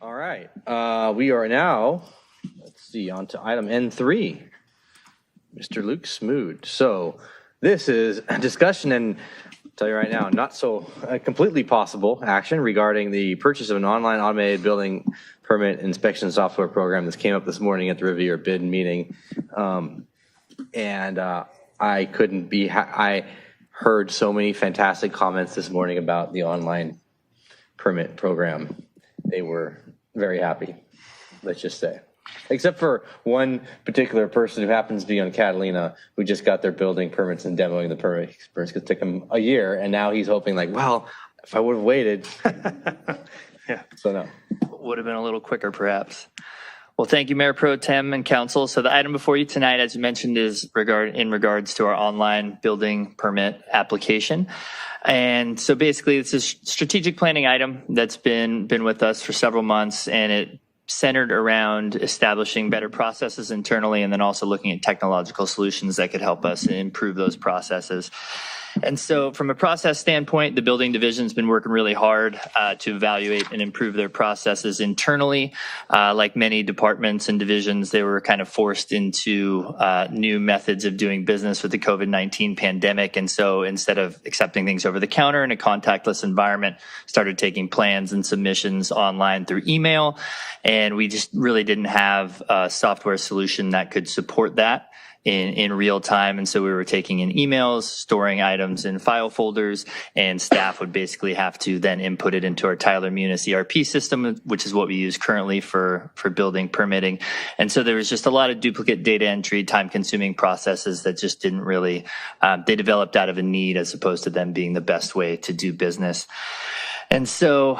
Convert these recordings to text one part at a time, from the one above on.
All right. We are now, on to item N3, Mr. Luke Smoot. So this is a discussion, and I'll tell you right now, not so completely possible action regarding the purchase of an online automated building permit inspection software program. This came up this morning at the review bid meeting. I heard so many fantastic comments this morning about the online permit program. They were very happy, let's just say. Except for one particular person who happens to be on Catalina, who just got their building permits and demoing the permit experience. It took him a year, and now he's hoping like, well, if I would have waited. Yeah. So no. Would have been a little quicker, perhaps. Well, thank you, Mayor Pro Tem and Council. So the item before you tonight, as you mentioned, is in regards to our online building permit application. And so basically, it's a strategic planning item that's been with us for several months, and it centered around establishing better processes internally and then also looking at technological solutions that could help us improve those processes. And so from a process standpoint, the building division's been working really hard to evaluate and improve their processes internally. Like many departments and divisions, they were kind of forced into new methods of doing business with the COVID-19 pandemic. And so instead of accepting things over the counter in a contactless environment, started taking plans and submissions online through email. And we just really didn't have a software solution that could support that in real time. And so we were taking in emails, storing items in file folders, and staff would basically have to then input it into our Tyler Munis ERP system, which is what we use currently for building permitting. And so there was just a lot of duplicate data entry, time-consuming processes that just didn't really, they developed out of a need as opposed to them being the best way to do business. And so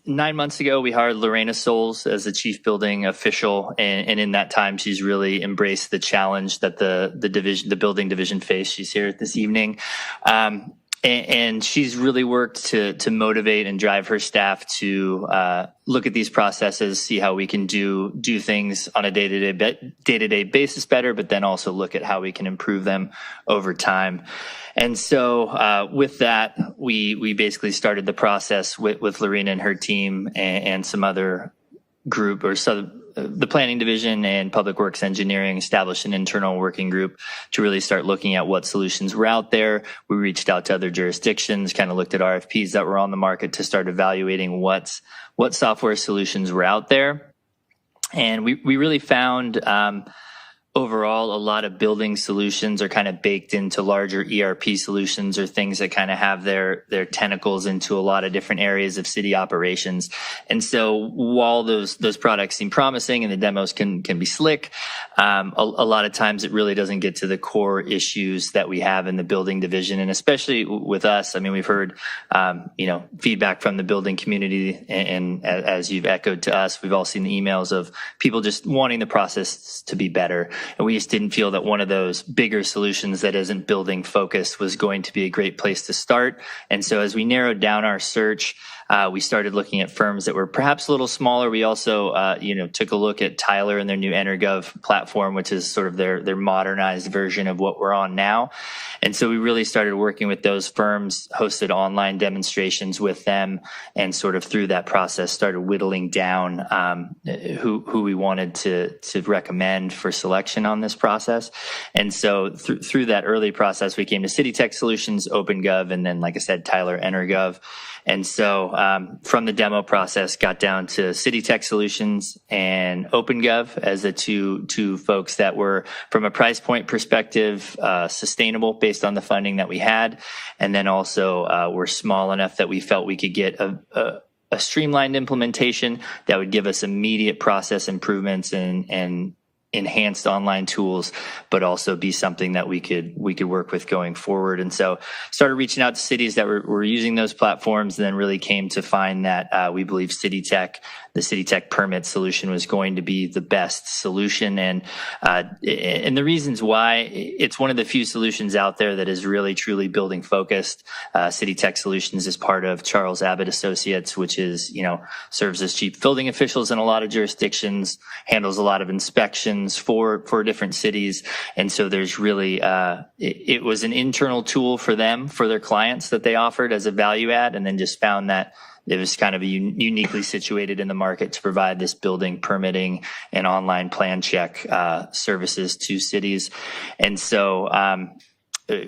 9 months ago, we hired Lorena Souls as the chief building official, and in that time, she's really embraced the challenge that the building division faced. She's here this evening, and she's really worked to motivate and drive her staff to look at these processes, see how we can do things on a day-to-day basis better, but then also look at how we can improve them over time. And so with that, we basically started the process with Lorena and her team and some other group, or so the planning division and public works engineering established an internal working group to really start looking at what solutions were out there. We reached out to other jurisdictions, kind of looked at RFPs that were on the market to start evaluating what software solutions were out there. And we really found overall, a lot of building solutions are kind of baked into larger ERP solutions or things that kind of have their tentacles into a lot of different areas of city operations. And so while those products seem promising and the demos can be slick, a lot of times it really doesn't get to the core issues that we have in the building division. And especially with us, I mean, we've heard, feedback from the building community, and as you've echoed to us, we've all seen the emails of people just wanting the process to be better. And we just didn't feel that one of those bigger solutions that isn't building focused was going to be a great place to start. And so as we narrowed down our search, we started looking at firms that were perhaps a little smaller. We also, took a look at Tyler and their new EnerGov platform, which is sort of their modernized version of what we're on now. And so we really started working with those firms, hosted online demonstrations with them, and sort of through that process started whittling down who we wanted to recommend for selection on this process. And so through that early process, we came to CityTech Solutions, OpenGov, and then, like I said, Tyler EnerGov. And so from the demo process, got down to CityTech Solutions and OpenGov as the two folks that were, from a price point perspective, sustainable based on the funding that we had. And then also were small enough that we felt we could get a streamlined implementation that would give us immediate process improvements and enhanced online tools, but also be something that we could work with going forward. And so started reaching out to cities that were using those platforms, and then really came to find that we believe the CityTech Permit solution was going to be the best solution. And the reasons why, it's one of the few solutions out there that is really truly building focused. CityTech Solutions is part of Charles Abbott Associates, which is, serves as chief building officials in a lot of jurisdictions, handles a lot of inspections, solutions for different cities. And so there's really, it was an internal tool for them, for their clients that they offered as a value add, and then just found that it was kind of uniquely situated in the market to provide this building permitting and online plan check services to cities. And so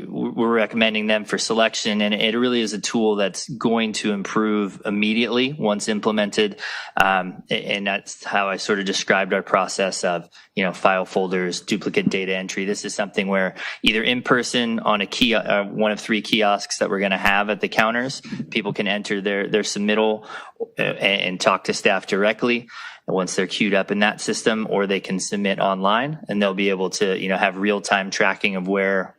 we're recommending them for selection, and it really is a tool that's going to improve immediately once implemented. And that's how I sort of described our process of, file folders, duplicate data entry. This is something where either in person on a one of 3 kiosks that we're going to have at the counters, people can enter their submittal and talk to staff directly once they're queued up in that system, or they can submit online, and they'll be able to, have real-time tracking of where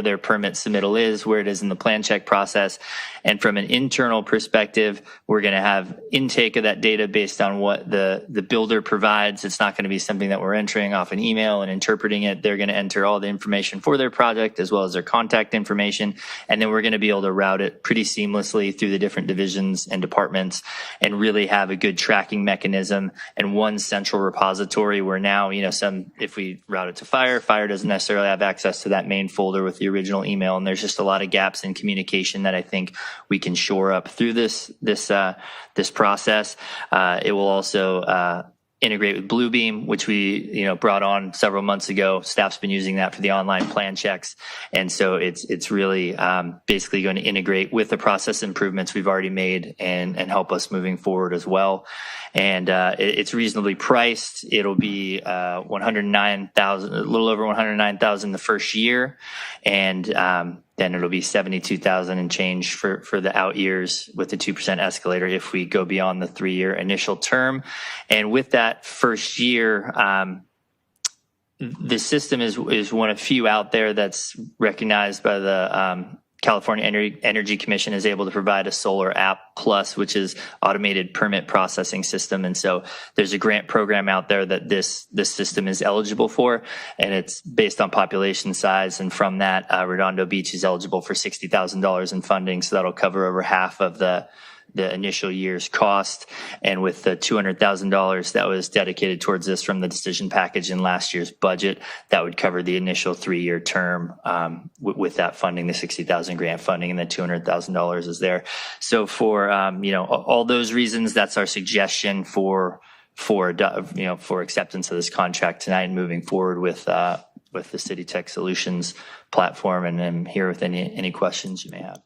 their permit submittal is, where it is in the plan check process. And from an internal perspective, we're going to have intake of that data based on what the builder provides. It's not going to be something that we're entering off an email and interpreting it. They're going to enter all the information for their project as well as their contact information. And then we're going to be able to route it pretty seamlessly through the different divisions and departments and really have a good tracking mechanism and one central repository where now, if we route it to fire doesn't necessarily have access to that main folder with the original email. And there's just a lot of gaps in communication that I think we can shore up through this process. It will also integrate with Bluebeam, which we brought on several months ago. Staff's been using that for the online plan checks, and so it's really basically going to integrate with the process improvements we've already made and help us moving forward as well. And it's reasonably priced. It'll be $109,000, a little over $109,000 the first year, and then it'll be $72,000 and change for the out years with the 2% escalator if we go beyond the 3-year initial term. And with that first year, the system is one of few out there that's recognized by the California Energy Commission, is able to provide a solar app plus, which is automated permit processing system. And so there's a grant program out there that this system is eligible for, and it's based on population size. And from that, Redondo Beach is eligible for $60,000 in funding. So that'll cover over half of the initial year's cost. And with the $200,000 that was dedicated towards this from the decision package in last year's budget, that would cover the initial 3-year term with that funding, the $60,000 grant funding, and the $200,000 is there. So for all those reasons, that's our suggestion for acceptance of this contract tonight and moving forward with the CityTech Solutions platform. And I'm here with any questions you may have.